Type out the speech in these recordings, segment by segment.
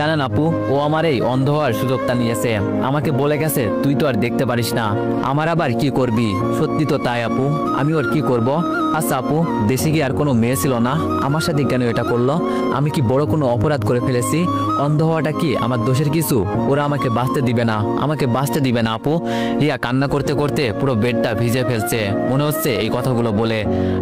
জানেন আপু, ও আমার এই অন্ধ হওয়ার সুযোগটা নিয়েছে। আমাকে বলে গেছে তুই তো আর দেখতে পারিস না, আমার আবার কি করবি। সত্যি তো তাই আপু, আমি ওর কি করব। আচ্ছা আপু, দেশে কি আর কোনো মেয়ে ছিল না? আমার সাথে কেন এটা করলো? আমি কি বড় কোনো অপরাধ করে ফেলেছি? অন্ধ হওয়াটা কি আমার দোষের কিছু? ওরা আমাকে বাঁচতে দিবে না, আমাকে বাঁচতে দিবে না আপু। রিয়া কান্না করতে করতে পুরো বেডটা ভিজে ফেলছে। মনে হচ্ছে এই কথাগুলো বলে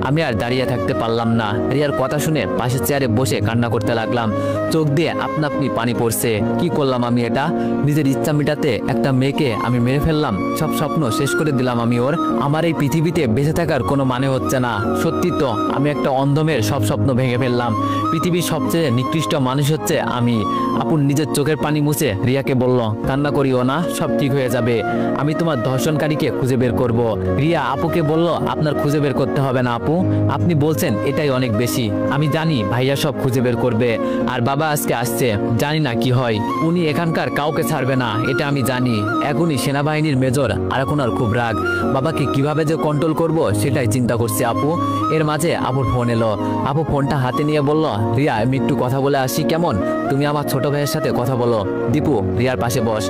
আমি আর দাঁড়িয়ে থাকতে পারলাম না। রিয়ার কথা শুনে পাশের চেয়ারে বসে কান্না করতে লাগলাম। চোখ দিয়ে আপনা আপনি পানি পড়ছে। কি করলাম আমি এটা? নিজের ইচ্ছা মেটাতে একটা মেয়েকে আমি মেরে ফেললাম। সব স্বপ্ন শেষ করে দিলাম আমি ওর। আমার এই পৃথিবীতে বেঁচে থাকার কোনো মানে হচ্ছে না। সত্যি তো, আমি একটা অন্ধ মেয়ের সব স্বপ্ন ভেঙে ফেললাম। পৃথিবীর সবচেয়ে নিকৃষ্ট মানুষ হচ্ছে আমি। আপুর নিজের চোখের পানি মুছে রিয়াকে বলল, কান্না করিও না, সব ঠিক হয়ে যাবে। আমি তোমার ধর্ষণকারীকে খুঁজে বের করব। রিয়া আপুকে বলল, আপনার খুঁজে বের করতে হবে না আপু, আপনি বলছেন এটাই অনেক বেশি। আমি জানি ভাইয়া সব খুঁজে বের করবে। আর বাবা আজকে আসছে, জানি না কি হয়। উনি এখানকার কাউকে ছাড়বে না, এটা আমি জানি। এখনই সেনাবাহিনীর মেজর, আর এখন আর খুব রাগ। বাবাকে কিভাবে যে কন্ট্রোল করব সেটাই চিন্তা করছে আপু। এর মাঝে আপুর ফোন এলো। আপু ফোনটা হাতে নিয়ে বলল, রিয়া আমি একটু কথা বলে আসি কেমন? তুমি আমার ছোট ভাইয়ের সাথে কথা বলো। দীপু রিয়ার পাশে বস।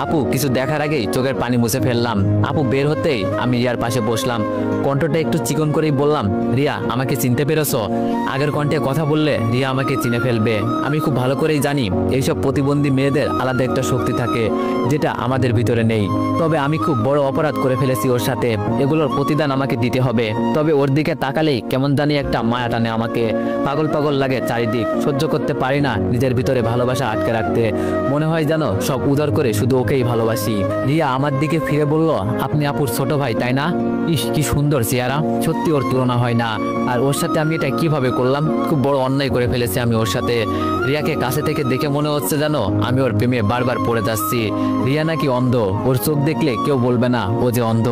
আপু কিছু দেখার আগেই চোখের পানি মুছে ফেললাম। আপু বের হতেই আমি রিয়ার পাশে বসলাম। কণ্ঠটা একটু চিকন করেই বললাম, রিয়া আমাকে চিনতে পেরেছো? আগের কণ্ঠে কথা বললে রিয়া আমাকে চিনে ফেলবে। আমি খুব ভালো করেই জানি এইসব প্রতিবন্ধী মেয়েদের আলাদা একটা শক্তি থাকে, যেটা আমাদের ভিতরে নেই। তবে আমি খুব বড় অপরাধ করে ফেলেছি ওর সাথে, এগুলোর প্রতিদান আমাকে দিতে হবে। তবে ওর দিকে তাকালেই কেমন জানি একটা মায়া টানে আমাকে। পাগল পাগল লাগে চারিদিক, সহ্য করতে পারি না নিজের ভিতরে ভালোবাসা আটকে রাখতে। মনে হয় যেন সব উদার করে শুধু ওকেই ভালোবাসি। রিয়া আমার দিকে ফিরে বলল, আপনি আপুর ছোট ভাই তাই না? ইস কি সুন্দর চেহারা, সত্যি ওর তুলনা হয় না। আর ওর সাথে আমি এটা কিভাবে করলাম? খুব বড় অন্যায় করে ফেলেছি আমি ওর সাথে। রিয়াকে কাছে থেকে দেখে মনে হচ্ছে যেন আমি ওর প্রেমে বারবার পড়ে যাচ্ছি। রিয়া নাকি অন্ধ, ওর চোখ দেখলে কেউ বলবে না ও যে অন্ধ।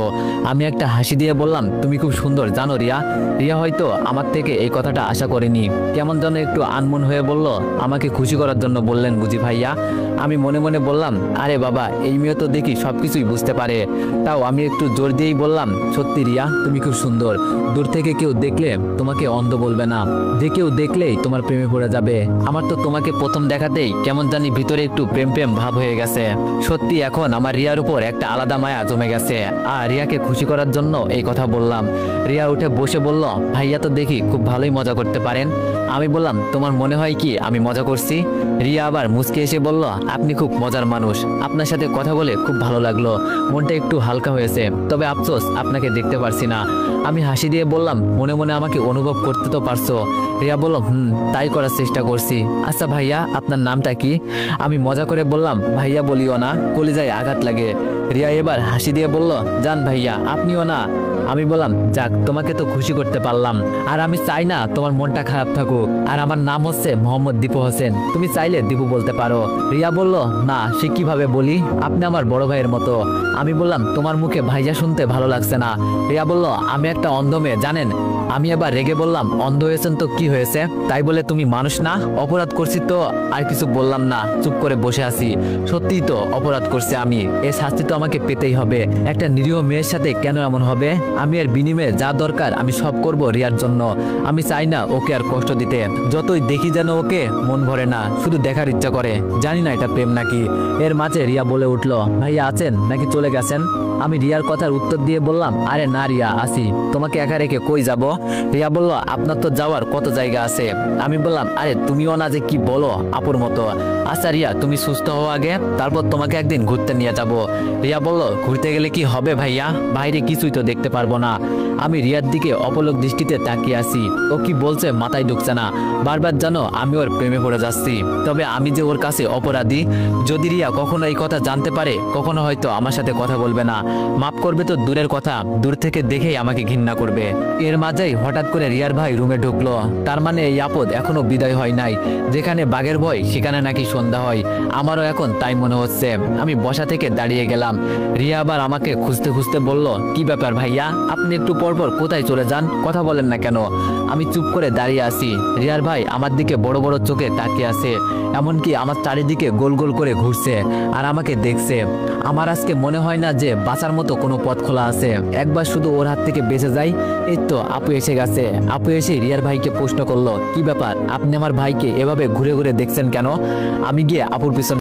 আমি একটা হাসি দিয়ে বললাম, তুমি খুব সুন্দর জানো রিয়া। রিয়া হয়তো আমার থেকে এই কথাটা আশা করেনি। কেমন যেন একটু আনমন হয়ে বলল, আমাকে খুশি করার জন্য বললেন বুঝি ভাইয়া? আমি মনে মনে বললাম, আরে বাবা এই মেয়ে তো দেখি সবকিছুই বুঝতে পারে। তাও আমি একটু জোর দিয়েই বললাম, সত্যি রিয়া তুমি খুব সুন্দর। দূর থেকে কেউ দেখলে তোমাকে অন্ধ বলবে না, যে কেউ দেখলেই তোমার প্রেমে পড়ে যাবে। আমার তো তোমাকে প্রথম দেখাতেই কেমন জানি ভিতরে একটু প্রেম প্রেম ভাব হয়ে গেছে। সত্যি এখন আমার রিয়ার উপর একটা আলাদা মায়া জমে গেছে। আর রিয়াকে খুশি করার জন্য এই কথা বললাম। রিয়া উঠে বসে বলল, ভাইয়া তো দেখি খুব ভালোই মজা করতে পারেন। আমি বললাম, তোমার মনে হয় কি আমি মজা করছি? রিয়া আবার মুচকে এসে বলল, আপনি খুব মজার মানুষ, আপনার সাথে কথা বলে খুব ভালো লাগলো, মনটা একটু হালকা হয়েছে। তবে আফসোস আপনাকে দেখতে পারছি না। আমি হাসি দিয়ে বললাম, মনে মনে আমাকে অনুভব করতে তো পারছো? রিয়া বলল, তাই করার চেষ্টা করছি। আচ্ছা ভাইয়া আপনার নামটা কি? আমি মজা করে বললাম, ভাইয়া বলিও না, কলিজায় আঘাত লাগে। রিয়া এবার হাসি দিয়ে বলল, জান ভাইয়া আপনিও না। আমি বললাম, যাক তোমাকে তো খুশি করতে পারলাম। আর আমি চাই না তোমার মনটা খারাপ থাকুক। আর আমার নাম হচ্ছে মোহাম্মদ দীপু হোসেন, তুমি চাইলে দীপু বলতে পারো। রিয়া বলল, না সে কিভাবে বলি, আপনি আমার বড় ভাইয়ের মতো। আমি বললাম, তোমার মুখে ভাইয়া শুনতে ভালো লাগছে না। রিয়া বলল, আমি একটা অন্ধ মেয়ে জানেন। আমি এবার রেগে বললাম, অন্ধ হয়েছেন তো কি হয়েছে? তাই বলে তুমি মানুষ না? অপরাধ করছি তো আর কিছু বললাম না, চুপ করে বসে আছি। সত্যিই তো অপরাধ করছি আমি, এর শাস্তি তো আমাকে পেতেই হবে। একটা নিরীহ মেয়ের সাথে কেন এমন হবে? আমি এর বিনিময়ে যা দরকার আমি সব করব রিয়ার জন্য। আমি চাই না ওকে আর কষ্ট দিতে। যতই দেখি যেন ওকে মন ভরে না, শুধু দেখার ইচ্ছা করে। জানি না এটা প্রেম নাকি। এর মাঝে রিয়া বলে উঠল, ভাইয়া আছেন নাকি চলে গেছেন? আমি রিয়ার কথার উত্তর দিয়ে বললাম, আরে না রিয়া আসি, তোমাকে একা রেখে কই যাব? রিয়া বলল, আপনার তো যাওয়ার কত জায়গা আছে। আমি বললাম, আরে তুমিও না যে কি বলো আপুর মতো। আচ্ছা রিয়া তুমি সুস্থ হও আগে, তারপর তোমাকে একদিন ঘুরতে নিয়ে যাব। রিয়া বলল, ঘুরতে গেলে কি হবে ভাইয়া? বাইরে কিছুই তো দেখতে পারবো না। আমি রিয়ার দিকে অপলক দৃষ্টিতে তাকিয়ে আছি। ও কি বলছে মাথায় ঢুকছে না। বারবার জানো আমি ওর প্রেমে পড়ে যাচ্ছি। তবে আমি যে ওর কাছে অপরাধী। যদি রিয়া কখনো এই কথা জানতে পারে, কখনো হয়তো আমার সাথে কথা বলবে না। মাফ করবে তো দূরের কথা, দূর থেকে দেখেই আমাকে ঘৃণা করবে। এর মাঝেই হঠাৎ করে রিয়ার ভাই রুমে ঢুকলো। তার মানে এই আপদ এখনো বিদায় হয় নাই। যেখানে বাঘের ভয় সেখানে নাকি সন্ধ্যা হয়। আমারও এখন তাই মনে হচ্ছে। আমি বসা থেকে দাঁড়িয়ে গেলাম। রিয়া আবার আমাকে খুঁজতে খুঁজতে বলল, কি ব্যাপার ভাইয়া, আপনি একটু পরপর কোথায় চলে ভিতরে যান, কথা বলেন না কেন? আমি চুপ করে দাঁড়িয়ে আছি। রিয়ার ভাই আমার দিকে বড় বড় চোখে তাকিয়ে আছে, এমনকি আমার চারিদিকে গোল গোল করে ঘুরছে আর আমাকে দেখছে। আমার আজকে মনে হয় না যে বাঁচার মতো কোনো পথ খোলা আছে। একবার শুধু ওর হাত থেকে বেঁচে যাই। এই তো আপু এসে গেছে। আপু এসে রিয়ার ভাইকে প্রশ্ন করলো, কি ব্যাপার, আপনি আমার ভাইকে এভাবে ঘুরে ঘুরে দেখছেন কেন? আমি গিয়ে আপুর পিছনে